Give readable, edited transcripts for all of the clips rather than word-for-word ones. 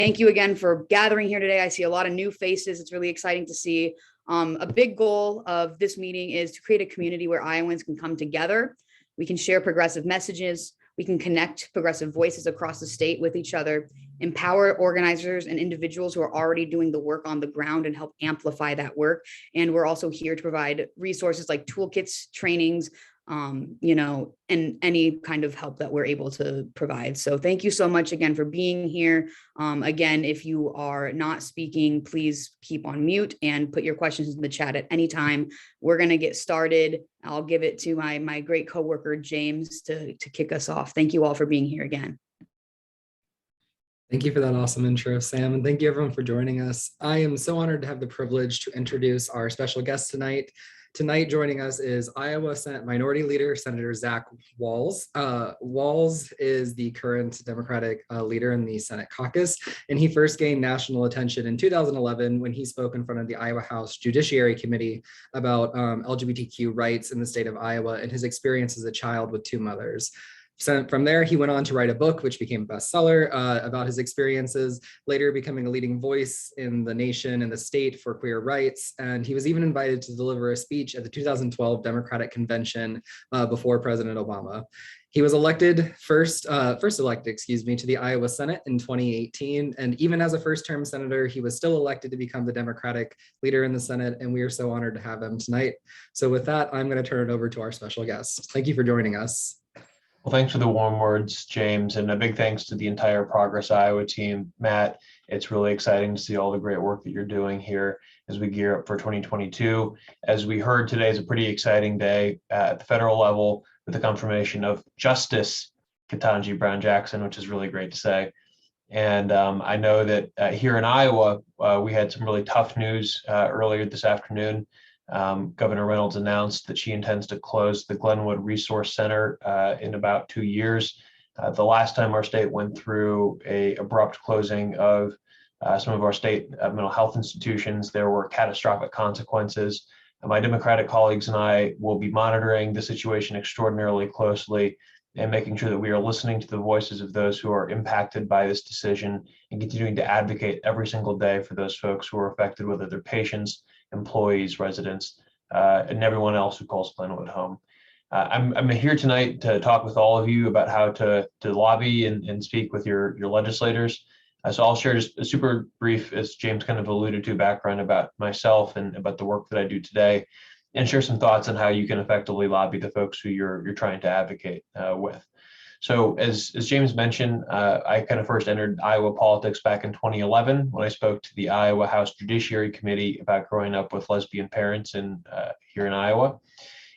Thank you again for gathering here today. I see a lot of new faces. It's really exciting to see. A big goal of this meeting is to create a community where Iowans can come together. We can share progressive messages. We can connect progressive voices across the state with each other, empower organizers and individuals who are already doing the work on the ground and help amplify that work. And we're also here to provide resources like toolkits, trainings, and any kind of help that we're able to provide. So thank you so much again for being here. Again, if you are not speaking, please keep on mute and put your questions in the chat at any time. We're going to get started. I'll give it to my great coworker, James, to kick us off. Thank you all for being here again. Thank you for that awesome intro, Sam, and thank you everyone for joining us. I am so honored to have the privilege to introduce our special guest tonight. Tonight joining us is Iowa Senate Minority Leader, Senator Zach Wahls. Wahls is the current Democratic leader in the Senate caucus, and he first gained national attention in 2011 when he spoke in front of the Iowa House Judiciary Committee about LGBTQ rights in the state of Iowa and his experience as a child with two mothers. So from there, he went on to write a book, which became a bestseller about his experiences, later becoming a leading voice in the nation and the state for queer rights. And he was even invited to deliver a speech at the 2012 Democratic Convention before President Obama. He was elected first elected to the Iowa Senate in 2018. And even as a first-term senator, he was still elected to become the Democratic leader in the Senate. And we are so honored to have him tonight. So with that, I'm going to turn it over to our special guest. Thank you for joining us. Well, thanks for the warm words, James, and a big thanks to the entire Progress Iowa team. Matt, it's really exciting to see all the great work that you're doing here as we gear up for 2022. As we heard, today is a pretty exciting day at the federal level with the confirmation of Justice Ketanji Brown Jackson, which is really great to say. And I know that here in Iowa, we had some really tough news earlier this afternoon. Governor Reynolds announced that she intends to close the Glenwood Resource Center in about 2 years. The last time our state went through an abrupt closing of some of our state mental health institutions, there were catastrophic consequences. My Democratic colleagues and I will be monitoring the situation extraordinarily closely and making sure that we are listening to the voices of those who are impacted by this decision and continuing to advocate every single day for those folks who are affected, whether they're patients, employees, residents, and everyone else who calls Glenwood home. I'm here tonight to talk with all of you about how to lobby and speak with your legislators. So I'll share just a super brief, as James kind of alluded to, background about myself and about the work that I do today, and share some thoughts on how you can effectively lobby the folks who you're trying to advocate with. So as James mentioned, I kind of first entered Iowa politics back in 2011 when I spoke to the Iowa House Judiciary Committee about growing up with lesbian parents here in Iowa.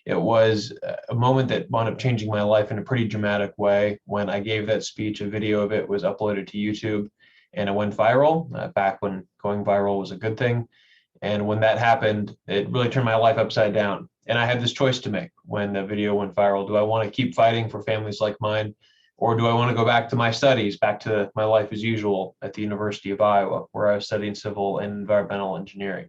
It was a moment that wound up changing my life in a pretty dramatic way. When I gave that speech, a video of it was uploaded to YouTube and it went viral, back when going viral was a good thing. And when that happened, it really turned my life upside down. And I had this choice to make when the video went viral. Do I want to keep fighting for families like mine? Or do I want to go back to my studies, back to my life as usual at the University of Iowa, where I was studying civil and environmental engineering?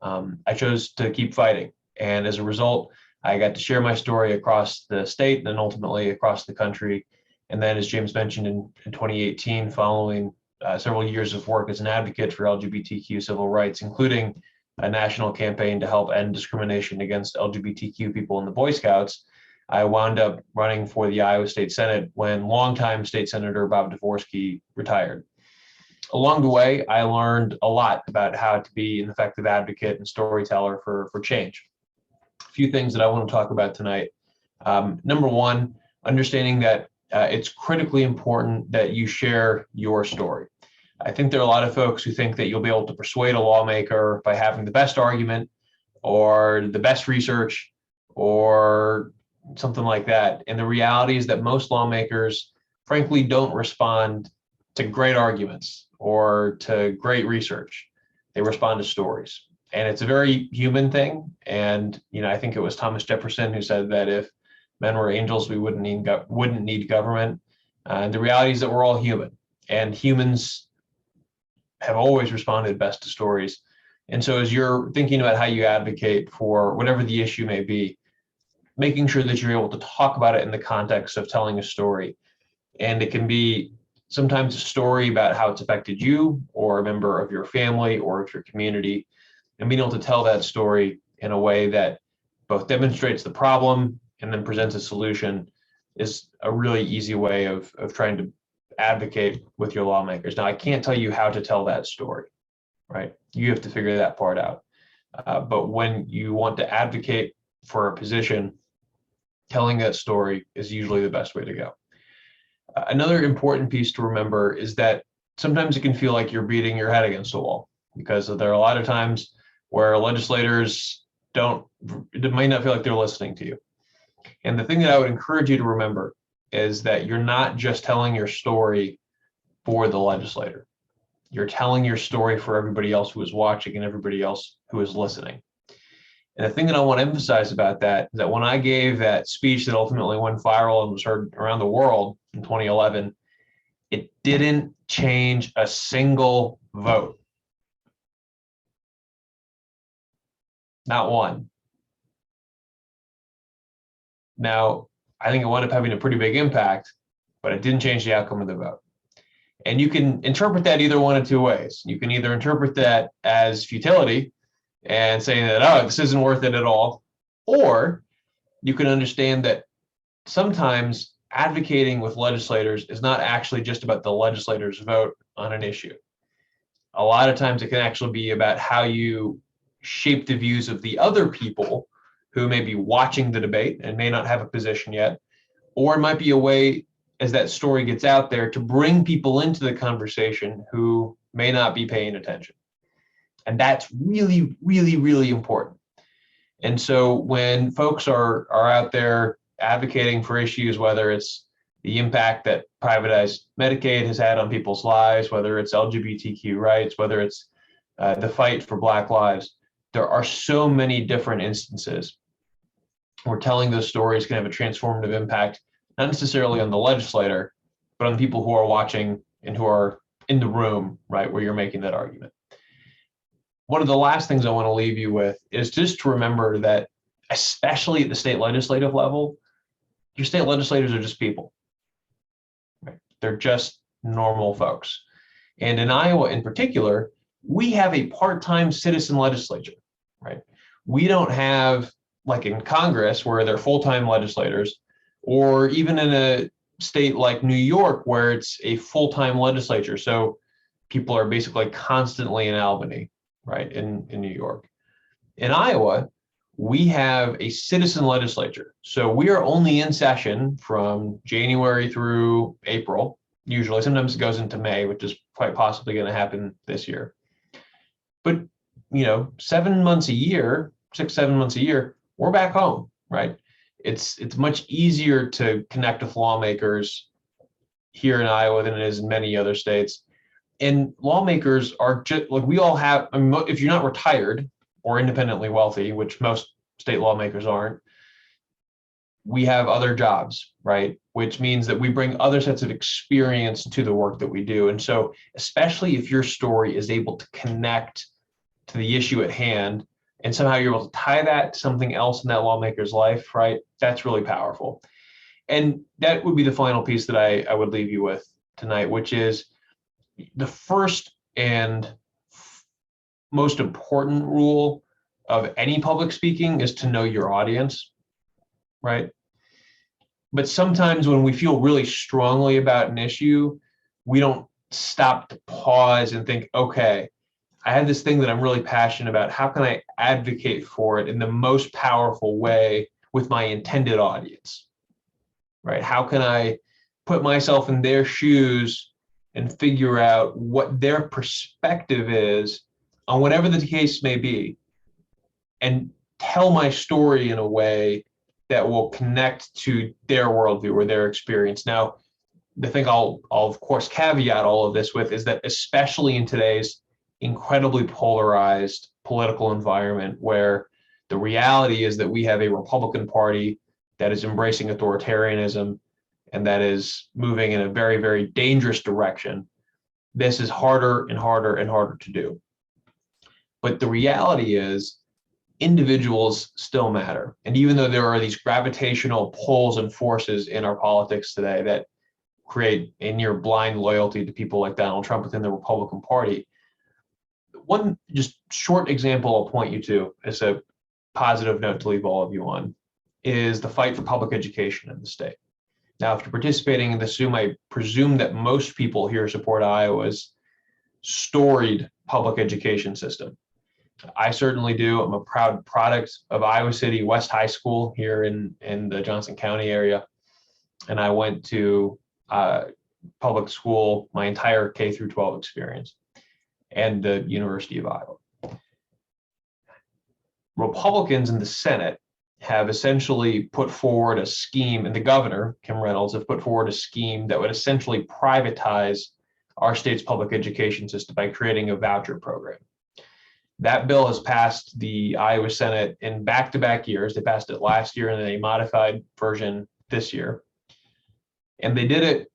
I chose to keep fighting. And as a result, I got to share my story across the state and then ultimately across the country. And then, as James mentioned, in 2018, following several years of work as an advocate for LGBTQ civil rights, including a national campaign to help end discrimination against LGBTQ people in the Boy Scouts, I wound up running for the Iowa State Senate when longtime State Senator Bob Dvorsky retired. Along the way, I learned a lot about how to be an effective advocate and storyteller for change. A few things that I want to talk about tonight. Number one, understanding that it's critically important that you share your story. I think there are a lot of folks who think that you'll be able to persuade a lawmaker by having the best argument or the best research or something like that. And the reality is that most lawmakers, frankly, don't respond to great arguments or to great research. They respond to stories. And it's a very human thing. And, I think it was Thomas Jefferson who said that if men were angels, we wouldn't need government. And the reality is that we're all human, and humans have always responded best to stories. And so as you're thinking about how you advocate for whatever the issue may be, making sure that you're able to talk about it in the context of telling a story. And it can be sometimes a story about how it's affected you or a member of your family or of your community, and being able to tell that story in a way that both demonstrates the problem and then presents a solution is a really easy way of trying to advocate with your lawmakers. Now, I can't tell you how to tell that story, right? You have to figure that part out. But when you want to advocate for a position, telling that story is usually the best way to go. Another important piece to remember is that sometimes it can feel like you're beating your head against a wall, because there are a lot of times where legislators might not feel like they're listening to you. And the thing that I would encourage you to remember is that you're not just telling your story for the legislator. You're telling your story for everybody else who is watching and everybody else who is listening. And the thing that I want to emphasize about that is that when I gave that speech that ultimately went viral and was heard around the world in 2011, it didn't change a single vote. Not one. Now, I think it wound up having a pretty big impact, but it didn't change the outcome of the vote. And you can interpret that either one of two ways. You can either interpret that as futility and saying that, oh, this isn't worth it at all. Or you can understand that sometimes advocating with legislators is not actually just about the legislators' vote on an issue. A lot of times it can actually be about how you shape the views of the other people who may be watching the debate and may not have a position yet. Or it might be a way, as that story gets out there, to bring people into the conversation who may not be paying attention. And that's really, really, really important. And so when folks are out there advocating for issues, whether it's the impact that privatized Medicaid has had on people's lives, whether it's LGBTQ rights, whether it's the fight for Black lives, there are so many different instances where telling those stories can have a transformative impact, not necessarily on the legislator, but on the people who are watching and who are in the room, right, where you're making that argument. One of the last things I want to leave you with is just to remember that, especially at the state legislative level, your state legislators are just people, right? They're just normal folks. And in Iowa in particular, we have a part-time citizen legislature, right? We don't have, like in Congress, where they're full-time legislators, or even in a state like New York, where it's a full-time legislature. So people are basically constantly in Albany, right, in New York. In Iowa, we have a citizen legislature. So we are only in session from January through April, usually. Sometimes it goes into May, which is quite possibly going to happen this year. But, 7 months a year, 6-7 months a year, we're back home, right? It's much easier to connect with lawmakers here in Iowa than it is in many other states. And lawmakers are just like we all have. I mean, if you're not retired or independently wealthy, which most state lawmakers aren't, we have other jobs, right? Which means that we bring other sets of experience to the work that we do. And so, especially if your story is able to connect to the issue at hand, and somehow you're able to tie that to something else in that lawmaker's life, right? That's really powerful. And that would be the final piece that I would leave you with tonight, which is the first and most important rule of any public speaking is to know your audience, right? But sometimes when we feel really strongly about an issue, we don't stop to pause and think, okay, I have this thing that I'm really passionate about. How can I advocate for it in the most powerful way with my intended audience, right? How can I put myself in their shoes and figure out what their perspective is on whatever the case may be, and tell my story in a way that will connect to their worldview or their experience. Now, the thing I'll of course caveat all of this with is that, especially in today's incredibly polarized political environment, where the reality is that we have a Republican Party that is embracing authoritarianism and that is moving in a very, very dangerous direction, this is harder and harder and harder to do. But the reality is individuals still matter. And even though there are these gravitational pulls and forces in our politics today that create a near blind loyalty to people like Donald Trump within the Republican Party. One just short example I'll point you to as a positive note to leave all of you on is the fight for public education in the state. Now, if you're participating in this Zoom, I presume that most people here support Iowa's storied public education system. I certainly do. I'm a proud product of Iowa City West High School here in the Johnson County area. And I went to public school my entire K through 12 experience and the University of Iowa. Republicans in the Senate have essentially put forward a scheme, and the governor, Kim Reynolds, have put forward a scheme that would essentially privatize our state's public education system by creating a voucher program. That bill has passed the Iowa Senate in back-to-back years. They passed it last year and then a modified version this year. And they did it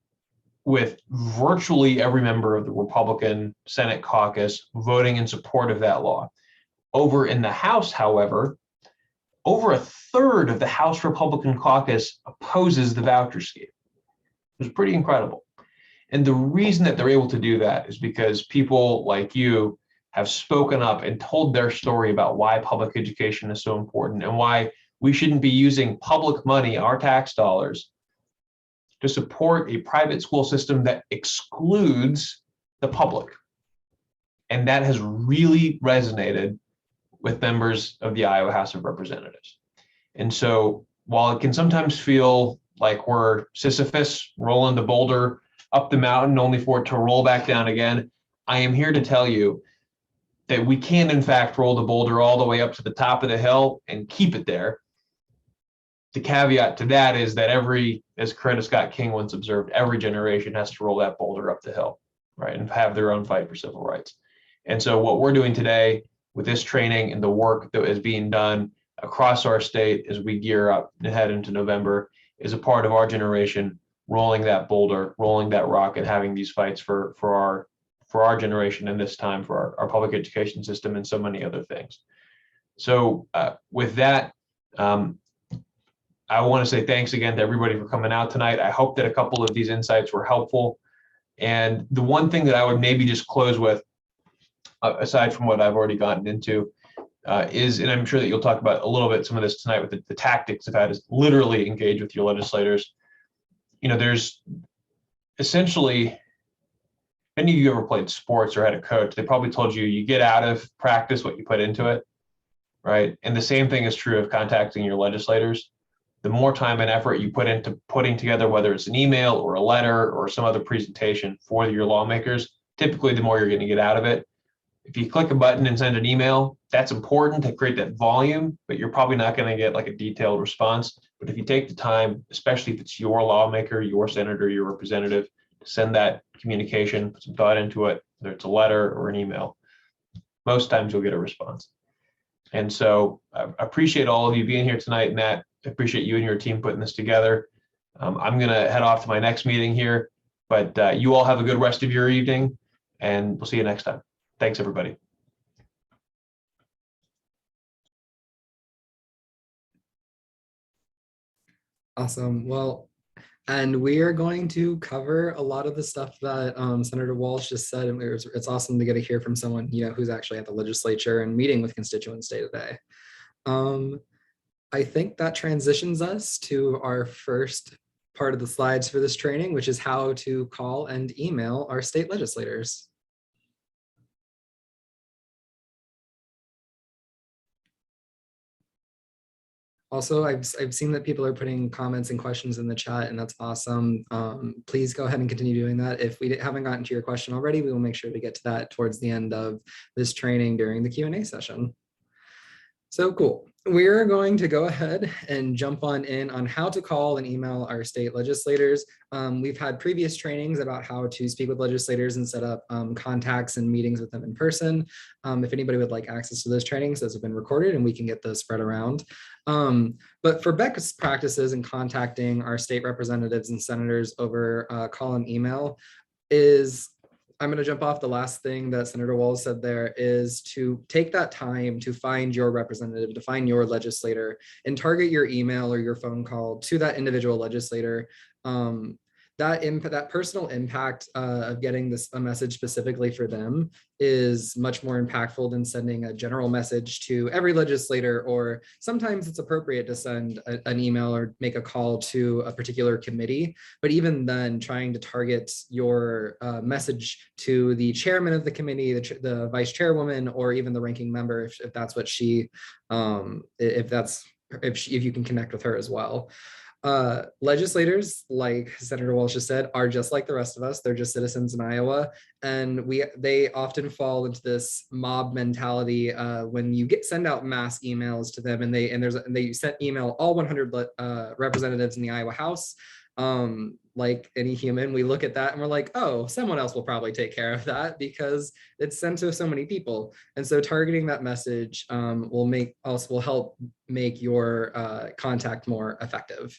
with virtually every member of the Republican Senate caucus voting in support of that law. Over in the House, however, over a third of the House Republican caucus opposes the voucher scheme. It was pretty incredible. And the reason that they're able to do that is because people like you have spoken up and told their story about why public education is so important and why we shouldn't be using public money, our tax dollars, to support a private school system that excludes the public. And that has really resonated with members of the Iowa House of Representatives. And so while it can sometimes feel like we're Sisyphus rolling the boulder up the mountain only for it to roll back down again, I am here to tell you that we can in fact roll the boulder all the way up to the top of the hill and keep it there. The caveat to that is that as Coretta Scott King once observed, every generation has to roll that boulder up the hill, right, and have their own fight for civil rights. And so what we're doing today with this training and the work that is being done across our state as we gear up and head into November is a part of our generation rolling that boulder, rolling that rock, and having these fights for our generation, and this time for our public education system and so many other things. So with that, I want to say thanks again to everybody for coming out tonight. I hope that a couple of these insights were helpful. And the one thing that I would maybe just close with, aside from what I've already gotten into, is, and I'm sure that you'll talk about a little bit some of this tonight with the tactics of how to literally engage with your legislators. You know, there's essentially, if any of you ever played sports or had a coach, they probably told you, you get out of practice what you put into it, right? And the same thing is true of contacting your legislators. The more time and effort you put into putting together, whether it's an email or a letter or some other presentation for your lawmakers, typically the more you're going to get out of it. If you click a button and send an email, that's important to create that volume, but you're probably not going to get like a detailed response. But if you take the time, especially if it's your lawmaker, your senator, your representative, to send that communication, put some thought into it, whether it's a letter or an email, most times you'll get a response. And so I appreciate all of you being here tonight, Matt. I appreciate you and your team putting this together. I'm going to head off to my next meeting here, but you all have a good rest of your evening, and we'll see you next time. Thanks, everybody. Awesome. Well, and we are going to cover a lot of the stuff that Senator Wahls just said. And it's awesome to get to hear from someone, you know, who's actually at the legislature and meeting with constituents day to day. I think that transitions us to our first part of the slides for this training, which is how to call and email our state legislators. Also, I've seen that people are putting comments and questions in the chat, and that's awesome. Please go ahead and continue doing that. If we haven't gotten to your question already, we will make sure to get to that towards the end of this training during the Q&A session. So cool. We're going to go ahead and jump on in on how to call and email our state legislators. We've had previous trainings about how to speak with legislators and set up contacts and meetings with them in person. If anybody would like access to those trainings, those have been recorded and we can get those spread around. But for best practices in contacting our state representatives and senators over call and email is, I'm going to jump off the last thing that Senator Wahls said there, is to take that time to find your representative, to find your legislator, and target your email or your phone call to that individual legislator. that personal impact of getting a message specifically for them is much more impactful than sending a general message to every legislator, or sometimes it's appropriate to send an email or make a call to a particular committee. But even then, trying to target your message to the chairman of the committee, the vice chairwoman, or even the ranking member, if that's what she, if you can connect with her as well. Legislators, like Senator Walsh just said, are just like the rest of us. They're just citizens in Iowa, and they often fall into this mob mentality when you send out mass emails to them, and they sent email all 100 representatives in the Iowa House. Like any human, we look at that and we're like, oh, someone else will probably take care of that because it's sent to so many people. And so targeting that message will help make your contact more effective.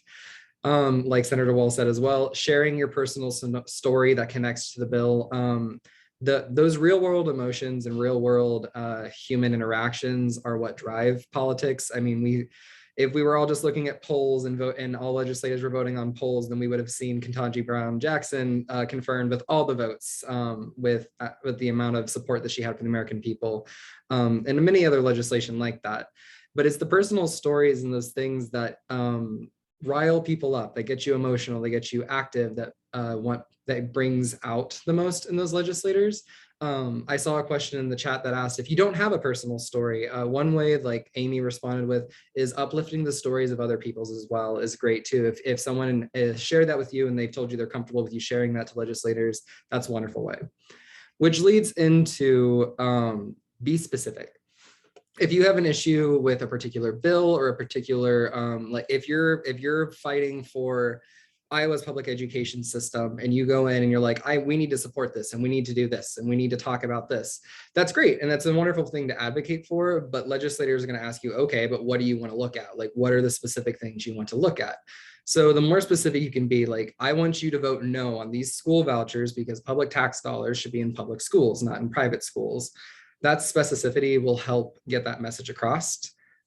Like Senator Wall said as well, sharing your personal story that connects to the bill. Those real world emotions and real world human interactions are what drive politics. I mean, if we were all just looking at polls and all legislators were voting on polls, then we would have seen Ketanji Brown Jackson confirmed with all the votes, with the amount of support that she had for the American people, and many other legislation like that. But it's the personal stories and those things that rile people up, that get you emotional, that get you active, that brings out the most in those legislators. I saw a question in the chat that asked, if you don't have a personal story, one way, like Amy responded with, is uplifting the stories of other people's as well is great too. If someone shared that with you and they've told you they're comfortable with you sharing that to legislators, that's a wonderful way. Which leads into be specific. If you have an issue with a particular bill or a particular, like if you're fighting for Iowa's public education system and you go in and you're like, we need to support this and we need to do this and we need to talk about this. That's great. And that's a wonderful thing to advocate for, but legislators are going to ask you, okay, but what do you want to look at? Like, what are the specific things you want to look at? So the more specific you can be, like, I want you to vote no on these school vouchers because public tax dollars should be in public schools, not in private schools. That specificity will help get that message across.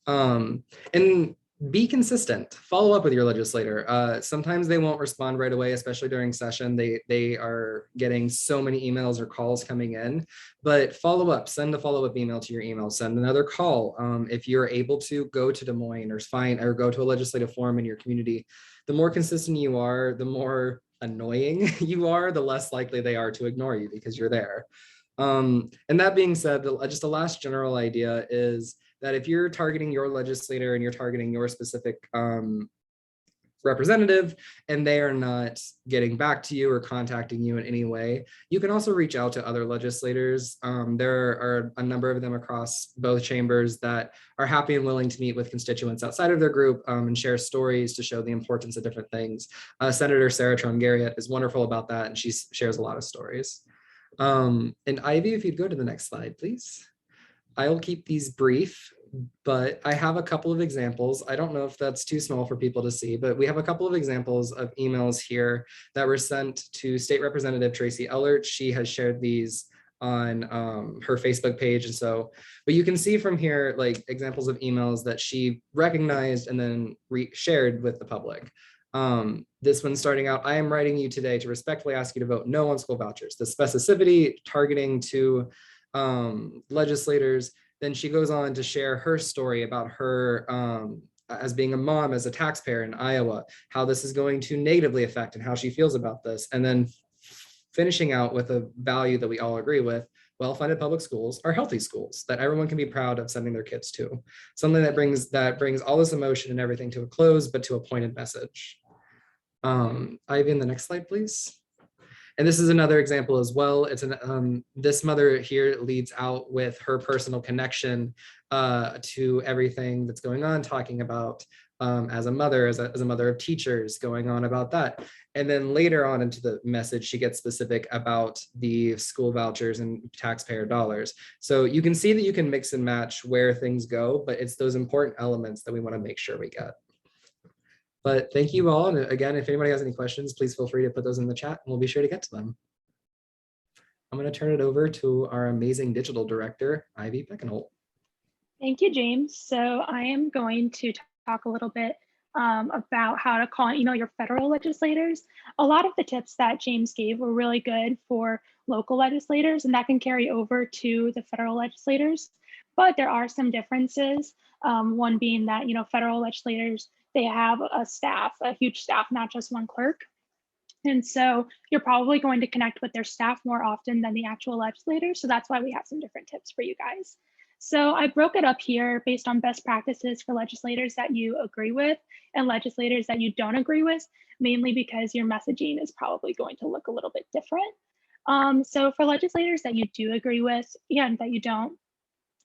And be consistent. Follow up with your legislator. Sometimes they won't respond right away, especially during session. They are getting so many emails or calls coming in, but follow up. Send a follow-up email to your email. Send another call. If you're able to go to Des Moines or go to a legislative forum in your community, the more consistent you are, the more annoying you are, the less likely they are to ignore you because you're there. And that being said, just the last general idea is that if you're targeting your legislator and you're targeting your specific representative and they are not getting back to you or contacting you in any way, you can also reach out to other legislators. There are a number of them across both chambers that are happy and willing to meet with constituents outside of their group and share stories to show the importance of different things. Senator Sarah Tron-Garriott is wonderful about that, and she shares a lot of stories. And Ivy, if you'd go to the next slide, please. I'll keep these brief, but I have a couple of examples. I don't know if that's too small for people to see, but we have a couple of examples of emails here that were sent to State Representative Tracy Ellert. She has shared these on her Facebook page. And so, but you can see from here, like examples of emails that she recognized and then shared with the public. This one starting out, I am writing you today to respectfully ask you to vote no on school vouchers. The specificity targeting to legislators. Then she goes on to share her story about her as being a mom, as a taxpayer in Iowa, how this is going to negatively affect and how she feels about this. And then finishing out with a value that we all agree with: well-funded public schools are healthy schools that everyone can be proud of sending their kids to. Something that brings all this emotion and everything to a close, but to a pointed message. Ivy, in the next slide, please. And this is another example as well. It's this mother here leads out with her personal connection to everything that's going on, talking about as a mother, as a mother of teachers, going on about that. And then later on into the message, she gets specific about the school vouchers and taxpayer dollars. So you can see that you can mix and match where things go, but it's those important elements that we want to make sure we get. But thank you all. And again, if anybody has any questions, please feel free to put those in the chat and we'll be sure to get to them. I'm going to turn it over to our amazing digital director, Ivy Beckenholt. Thank you, James. So I am going to talk a little bit about how to call and email your federal legislators. A lot of the tips that James gave were really good for local legislators, and that can carry over to the federal legislators. But there are some differences. One being that, federal legislators, they have a staff, a huge staff, not just one clerk. And so you're probably going to connect with their staff more often than the actual legislators. So that's why we have some different tips for you guys. So I broke it up here based on best practices for legislators that you agree with and legislators that you don't agree with, mainly because your messaging is probably going to look a little bit different. So for legislators that you do agree with and that you don't,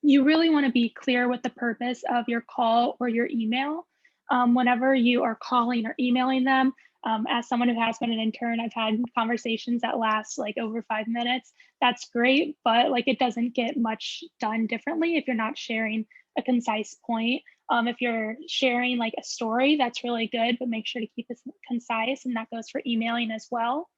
you really want to be clear with the purpose of your call or your email. Whenever you are calling or emailing them, as someone who has been an intern, I've had conversations that last like over 5 minutes. That's great, but like it doesn't get much done differently if you're not sharing a concise point. If you're sharing like a story, that's really good, but make sure to keep it concise, and that goes for emailing as well.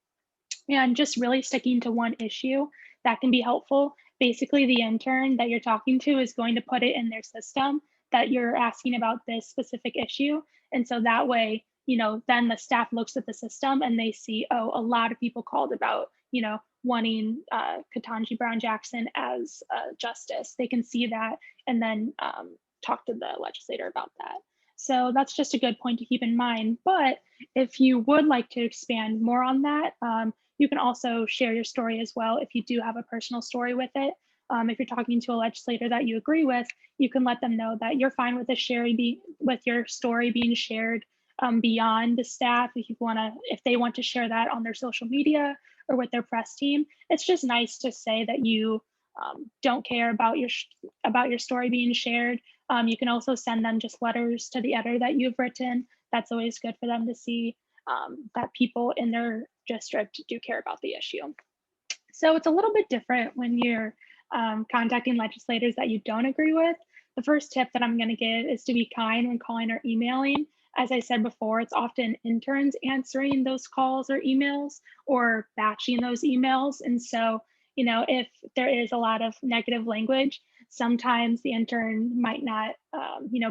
And just really sticking to one issue, that can be helpful. Basically, the intern that you're talking to is going to put it in their system that you're asking about this specific issue. And so that way, then the staff looks at the system and they see, oh, a lot of people called about, wanting Ketanji Brown Jackson as justice. They can see that and then talk to the legislator about that. So that's just a good point to keep in mind. But if you would like to expand more on that, you can also share your story as well if you do have a personal story with it. If you're talking to a legislator that you agree with, you can let them know that you're fine with with your story being shared beyond the staff. If they want to share that on their social media or with their press team, it's just nice to say that you don't care about your story being shared. You can also send them just letters to the editor that you've written. That's always good for them to see that people in their district do care about the issue. So it's a little bit different when you're contacting legislators that you don't agree with. The first tip that I'm going to give is to be kind when calling or emailing. As I said before, it's often interns answering those calls or emails or batching those emails. And so, if there is a lot of negative language, sometimes the intern might not,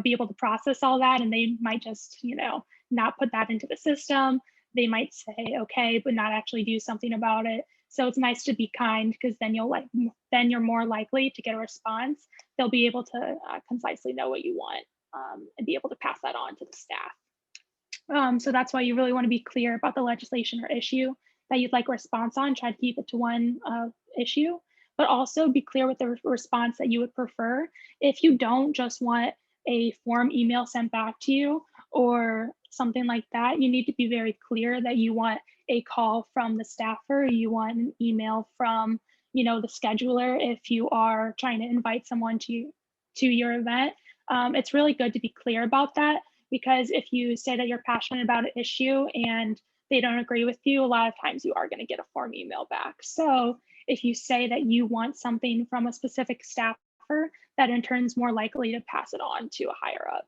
be able to process all that, and they might just, not put that into the system. They might say, okay, but not actually do something about it. So it's nice to be kind, because then you're more likely to get a response. They'll be able to concisely know what you want and be able to pass that on to the staff. So that's why you really want to be clear about the legislation or issue that you'd like a response on. Try to keep it to one issue, but also be clear with the response that you would prefer. If you don't just want a form email sent back to you or something like that, you need to be very clear that you want a call from the staffer, you want an email from, the scheduler if you are trying to invite someone to your event. It's really good to be clear about that, because if you say that you're passionate about an issue and they don't agree with you, a lot of times you are going to get a form email back. So if you say that you want something from a specific staffer, that intern's more likely to pass it on to a higher up.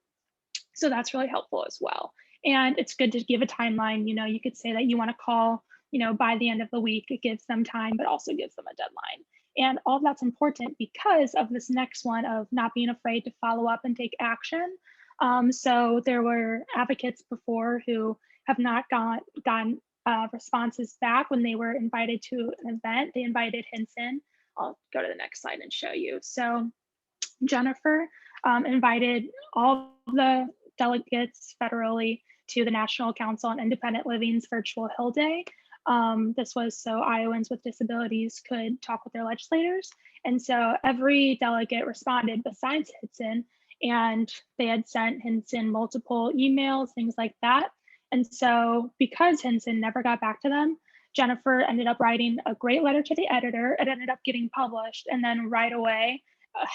So that's really helpful as well. And it's good to give a timeline. You could say that you want to call, by the end of the week. It gives them time, but also gives them a deadline. And all of that's important because of this next one of not being afraid to follow up and take action. So there were advocates before who have not gotten responses back when they were invited to an event. They invited Hinson. I'll go to the next slide and show you. So Jennifer invited all the delegates federally to the National Council on Independent Living's virtual Hill Day. This was so Iowans with disabilities could talk with their legislators. And so every delegate responded besides Hinson, and they had sent Hinson multiple emails, things like that. And so because Hinson never got back to them, Jennifer ended up writing a great letter to the editor. It ended up getting published, and then right away,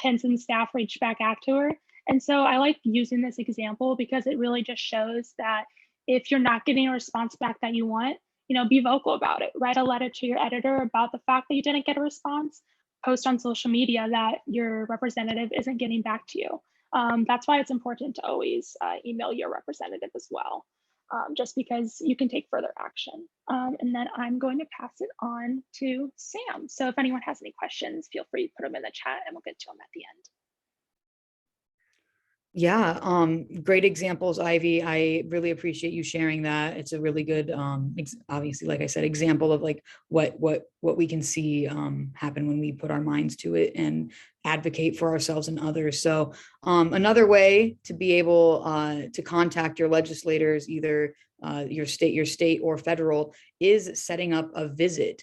Hinson's staff reached back out to her. And so I like using this example because it really just shows that if you're not getting a response back that you want, be vocal about it. Write a letter to your editor about the fact that you didn't get a response. Post on social media that your representative isn't getting back to you. That's why it's important to always email your representative as well, just because you can take further action. And then I'm going to pass it on to Sam. So if anyone has any questions, feel free to put them in the chat and we'll get to them at the end. Yeah, great examples, Ivy. I really appreciate you sharing that. It's a really good, obviously, like I said, example of like what we can see happen when we put our minds to it and advocate for ourselves and others. So another way to be able to contact your legislators, either your state or federal, is setting up a visit.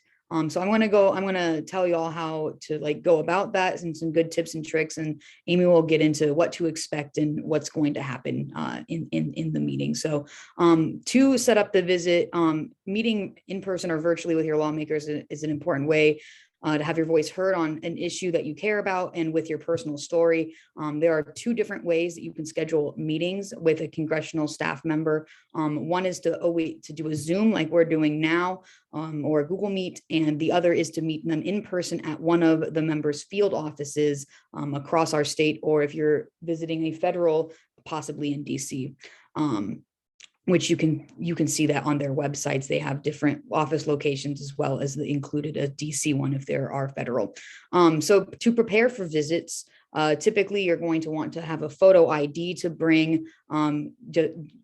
So I'm going to tell you all how to like go about that and some good tips and tricks. And Amy will get into what to expect and what's going to happen in the meeting. So to set up the visit, meeting in person or virtually with your lawmakers is an important way to have your voice heard on an issue that you care about and with your personal story. There are two different ways that you can schedule meetings with a congressional staff member. One is to do a Zoom like we're doing now, or a Google Meet, and the other is to meet them in person at one of the members' field offices across our state, or if you're visiting a federal, possibly in DC. Which you can see that on their websites. They have different office locations as well as the included a DC one if there are federal. So to prepare for visits, typically you're going to want to have a photo ID to bring.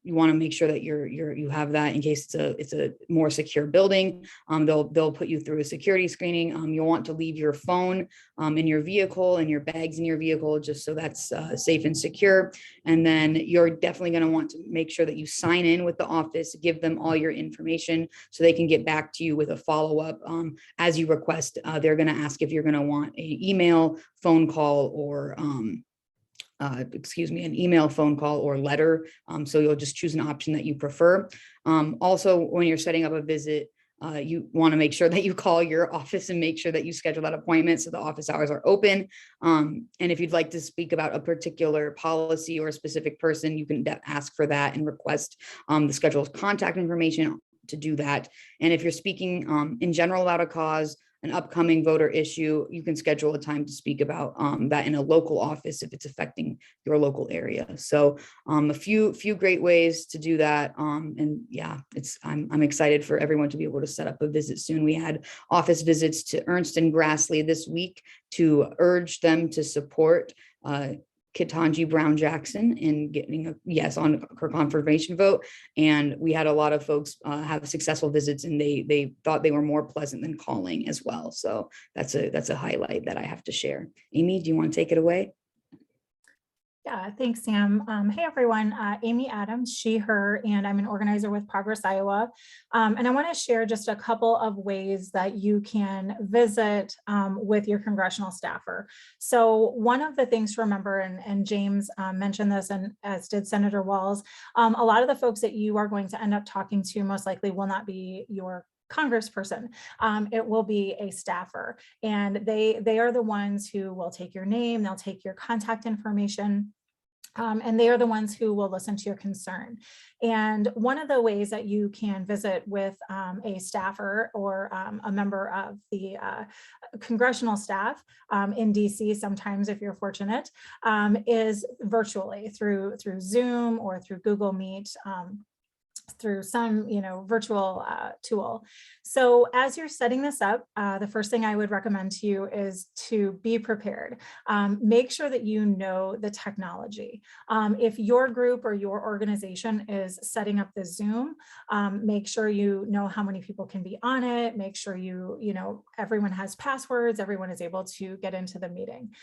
You want to make sure that you have that in case it's a more secure building. They'll put you through a security screening. You'll want to leave your phone in your vehicle and your bags in your vehicle, just so that's safe and secure. And then you're definitely going to want to make sure that you sign in with the office, give them all your information so they can get back to you with a follow-up as you request. They're going to ask if you're going to want an email, phone call, or an email, phone call, or letter. So you'll just choose an option that you prefer. Also, when you're setting up a visit, you want to make sure that you call your office and make sure that you schedule that appointment so the office hours are open. And if you'd like to speak about a particular policy or a specific person, you can ask for that and request the scheduled contact information to do that. And if you're speaking in general about a cause, an upcoming voter issue, you can schedule a time to speak about that in a local office if it's affecting your local area. So a few great ways to do that. And yeah, I'm excited for everyone to be able to set up a visit soon. We had office visits to Ernst and Grassley this week to urge them to support Ketanji Brown Jackson in getting a yes on her confirmation vote. And we had a lot of folks have successful visits, and they thought they were more pleasant than calling as well. So that's a highlight that I have to share. Amy, do you want to take it away? Yeah, thanks, Sam. Hey, everyone. Amy Adams, she, her, and I'm an organizer with Progress Iowa. And I want to share just a couple of ways that you can visit with your congressional staffer. So one of the things to remember, and James mentioned this, and as did Senator Wahls, a lot of the folks that you are going to end up talking to most likely will not be your congressperson. It will be a staffer, and they are the ones who will take your name, they'll take your contact information, and they are the ones who will listen to your concern. And one of the ways that you can visit with a staffer or a member of the congressional staff in DC, sometimes if you're fortunate, is virtually through Zoom or through Google Meet, through some virtual tool. So as you're setting this up, the first thing I would recommend to you is to be prepared. Make sure that you know the technology. If your group or your organization is setting up the Zoom, make sure you know how many people can be on it. Make sure everyone has passwords, everyone is able to get into the meeting.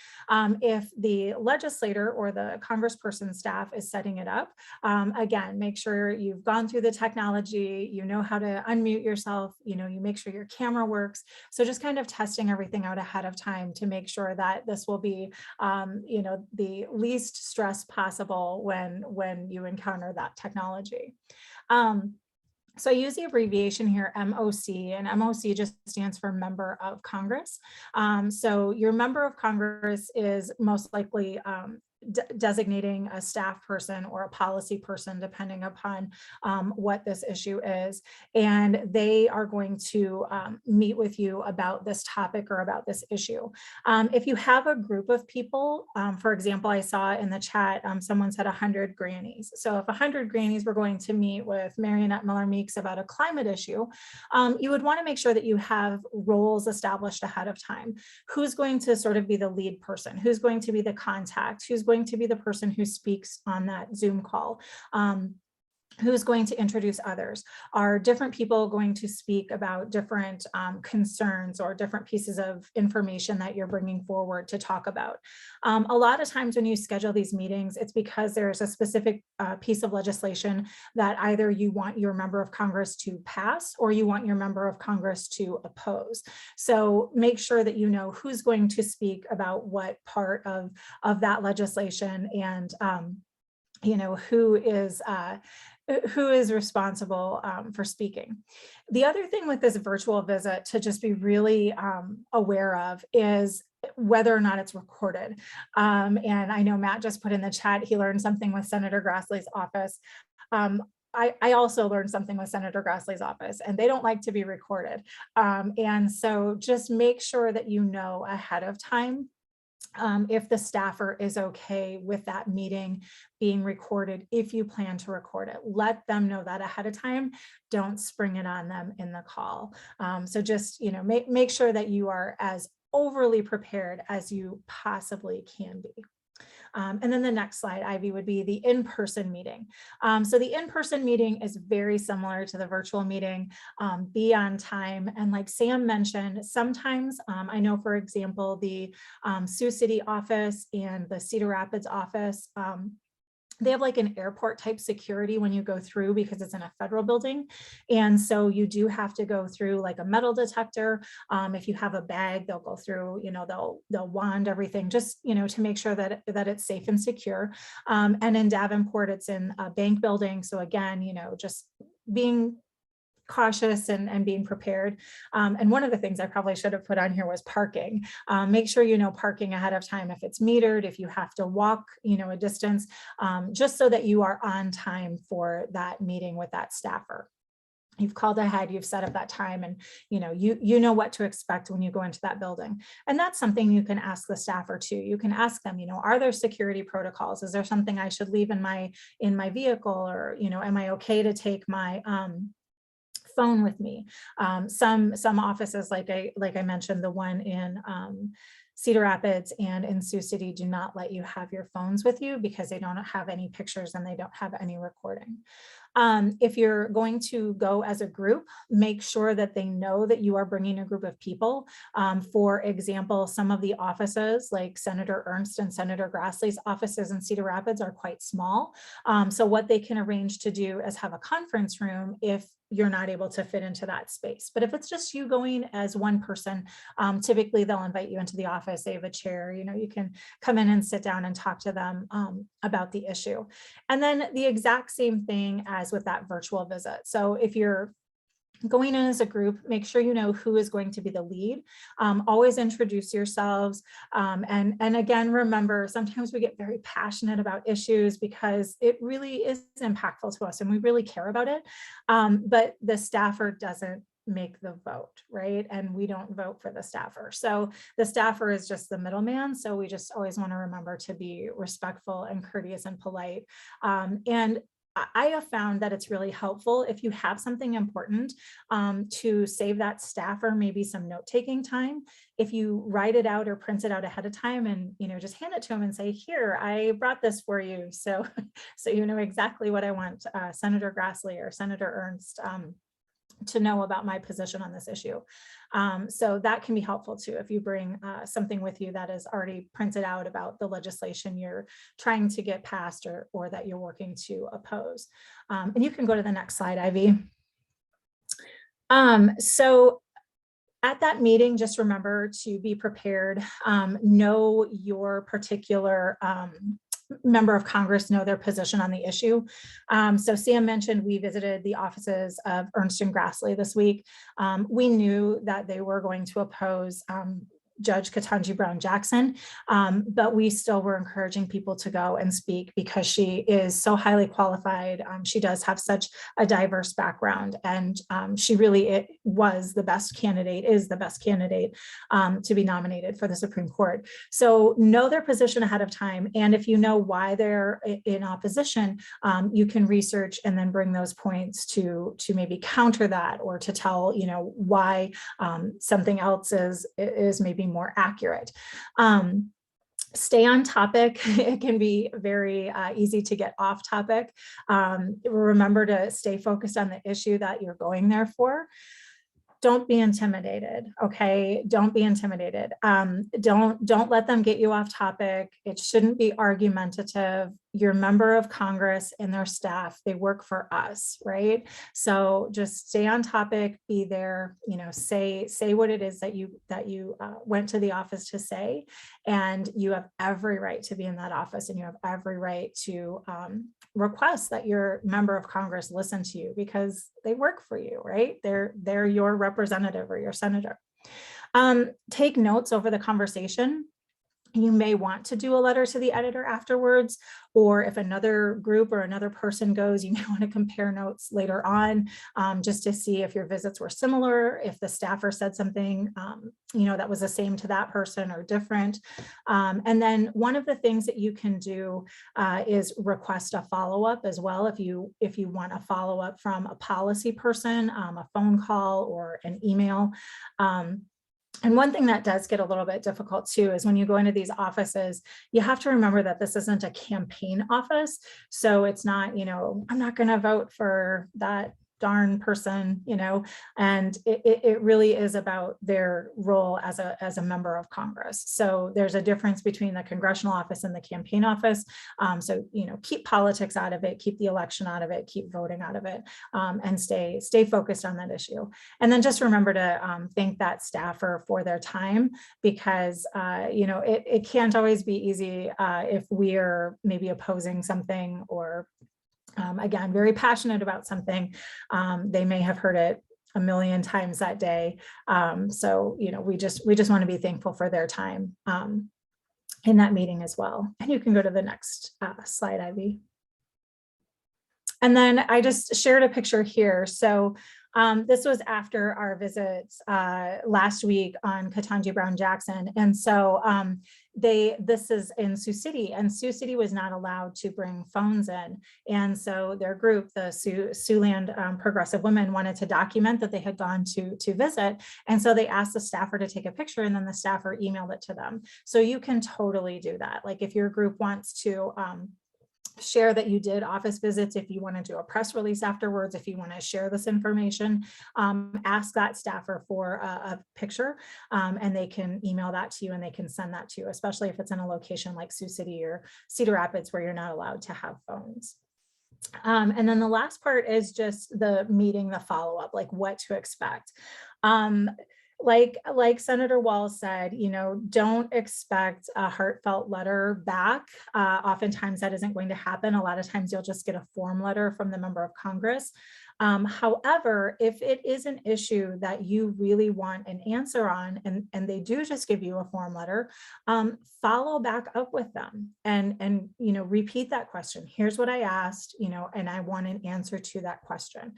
If the legislator or the congressperson staff is setting it up, again, make sure you've gone through the technology, you know how to unmute yourself, you make sure your camera works. So just kind of testing everything out ahead of time to make sure that this will be, the least stress possible when you encounter that technology. So I use the abbreviation here, MOC, and MOC just stands for Member of Congress. So your Member of Congress is most likely designating a staff person or a policy person, depending upon what this issue is. And they are going to meet with you about this topic or about this issue. If you have a group of people, for example, I saw in the chat, someone said 100 grannies. So if 100 grannies were going to meet with Marionette Miller-Meeks about a climate issue, you would want to make sure that you have roles established ahead of time. Who's going to sort of be the lead person? Who's going to be the contact? Who's going to be the person who speaks on that Zoom call? Who's going to introduce others? Are different people going to speak about different concerns or different pieces of information that you're bringing forward to talk about? A lot of times when you schedule these meetings, it's because there's a specific piece of legislation that either you want your member of Congress to pass or you want your member of Congress to oppose. So make sure that you know who's going to speak about what part of that legislation, and who is responsible for speaking. The other thing with this virtual visit to just be really aware of is whether or not it's recorded. And I know Matt just put in the chat, he learned something with Senator Grassley's office. I also learned something with Senator Grassley's office, and they don't like to be recorded. And so just make sure that you know ahead of time if the staffer is okay with that meeting being recorded. If you plan to record it, let them know that ahead of time. Don't spring it on them in the call. So just, make sure that you are as overly prepared as you possibly can be. And then the next slide, Ivy, would be the in-person meeting. So the in-person meeting is very similar to the virtual meeting. Be on time. And like Sam mentioned, sometimes I know, for example, the Sioux City office and the Cedar Rapids office, they have like an airport type security when you go through, because it's in a federal building. And so you do have to go through like a metal detector. If you have a bag, they'll go through, they'll wand everything just, to make sure that it's safe and secure. And in Davenport, it's in a bank building. So again, just being cautious and being prepared. And one of the things I probably should have put on here was parking. Make sure you know parking ahead of time, if it's metered, if you have to walk, a distance, just so that you are on time for that meeting with that staffer. You've called ahead, you've set up that time, and you know what to expect when you go into that building. And that's something you can ask the staffer too. You can ask them, are there security protocols? Is there something I should leave in my vehicle, or am I okay to take my phone with me? Some offices, like I mentioned, the one in Cedar Rapids and in Sioux City, do not let you have your phones with you because they don't have any pictures and they don't have any recording. If you're going to go as a group, make sure that they know that you are bringing a group of people. For example, some of the offices like Senator Ernst and Senator Grassley's offices in Cedar Rapids are quite small. So what they can arrange to do is have a conference room if you're not able to fit into that space. But if it's just you going as one person, typically they'll invite you into the office. They have a chair, you can come in and sit down and talk to them about the issue. And then the exact same thing as with that virtual visit. So if you're going in as a group, make sure you know who is going to be the lead. Always introduce yourselves. And again, remember, sometimes we get very passionate about issues because it really is impactful to us and we really care about it. But the staffer doesn't make the vote, right? And we don't vote for the staffer. So the staffer is just the middleman. So we just always want to remember to be respectful and courteous and polite. And I have found that it's really helpful if you have something important to save that staffer maybe some note-taking time. If you write it out or print it out ahead of time and just hand it to them and say, here, I brought this for you. So you know exactly what I want Senator Grassley or Senator Ernst to know about my position on this issue. So that can be helpful too, if you bring something with you that is already printed out about the legislation you're trying to get passed or that you're working to oppose. And you can go to the next slide, Ivy. So at that meeting, just remember to be prepared, know your particular member of Congress, know their position on the issue. So Sam mentioned we visited the offices of Ernst and Grassley this week. We knew that they were going to oppose Judge Ketanji Brown Jackson, but we still were encouraging people to go and speak because she is so highly qualified. She does have such a diverse background, and she really was the best candidate, is the best candidate to be nominated for the Supreme Court. So know their position ahead of time, and if you know why they're in opposition, you can research and then bring those points to maybe counter that, or to tell why something else is maybe more accurate. Stay on topic. It can be very easy to get off topic. Remember to stay focused on the issue that you're going there for. Don't be intimidated. Okay. Don't be intimidated. Don't let them get you off topic. It shouldn't be argumentative. Your member of Congress and their staff, they work for us, right? So just stay on topic, be there, say what it is that you went to the office to say, and you have every right to be in that office, and you have every right to request that your member of Congress listen to you, because they work for you, right? They're your representative or your senator. Take notes over the conversation. You may want to do a letter to the editor afterwards, or if another group or another person goes, you may want to compare notes later on, just to see if your visits were similar, if the staffer said something, that was the same to that person or different. And then one of the things that you can do is request a follow-up as well. If you want a follow-up from a policy person, a phone call or an email. And one thing that does get a little bit difficult too is when you go into these offices, you have to remember that this isn't a campaign office. So it's not, I'm not going to vote for that darn person, and it really is about their role as a member of Congress. So there's a difference between the congressional office and the campaign office. So, keep politics out of it, keep the election out of it, keep voting out of it, and stay focused on that issue. And then just remember to thank that staffer for their time, because, it can't always be easy if we are maybe opposing something or again, very passionate about something. They may have heard it a million times that day. So, we just want to be thankful for their time in that meeting as well. And you can go to the next slide, Ivy. And then I just shared a picture here. So this was after our visits last week on Ketanji Brown Jackson. And so this is in Sioux City, and Sioux City was not allowed to bring phones in. And so their group, the Siouxland Progressive Women, wanted to document that they had gone to visit. And so they asked the staffer to take a picture, and then the staffer emailed it to them. So you can totally do that. Like if your group wants to share that you did office visits, if you want to do a press release afterwards, if you want to share this information, ask that staffer for a picture, and they can email that to you, and they can send that to you, especially if it's in a location like Sioux City or Cedar Rapids where you're not allowed to have phones. And then the last part is just the meeting, the follow-up, like what to expect. Like Senator Wahls said, don't expect a heartfelt letter back. Oftentimes that isn't going to happen. A lot of times you'll just get a form letter from the member of Congress. However, if it is an issue that you really want an answer on, and they do just give you a form letter, follow back up with them and repeat that question. Here's what I asked, and I want an answer to that question.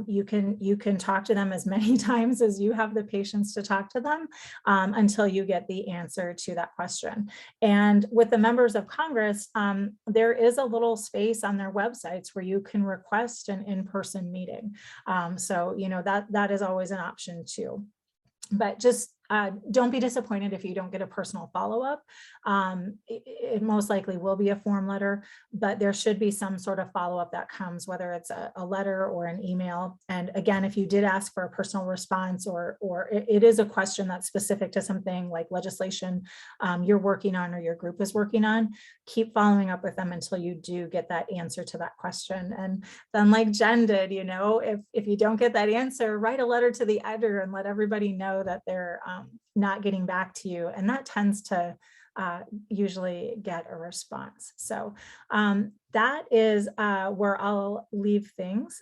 You can talk to them as many times as you have the patience to talk to them until you get the answer to that question. And with the members of Congress, there is a little space on their websites where you can request an in-person meeting. So, that is always an option too. But just don't be disappointed if you don't get a personal follow-up. It most likely will be a form letter, but there should be some sort of follow-up that comes, whether it's a letter or an email. And again, if you did ask for a personal response, or it is a question that's specific to something like legislation you're working on or your group is working on, keep following up with them until you do get that answer to that question. And then, like Jen did, if you don't get that answer, write a letter to the editor and let everybody know that they're not getting back to you. And that tends to usually get a response. So that is where I'll leave things.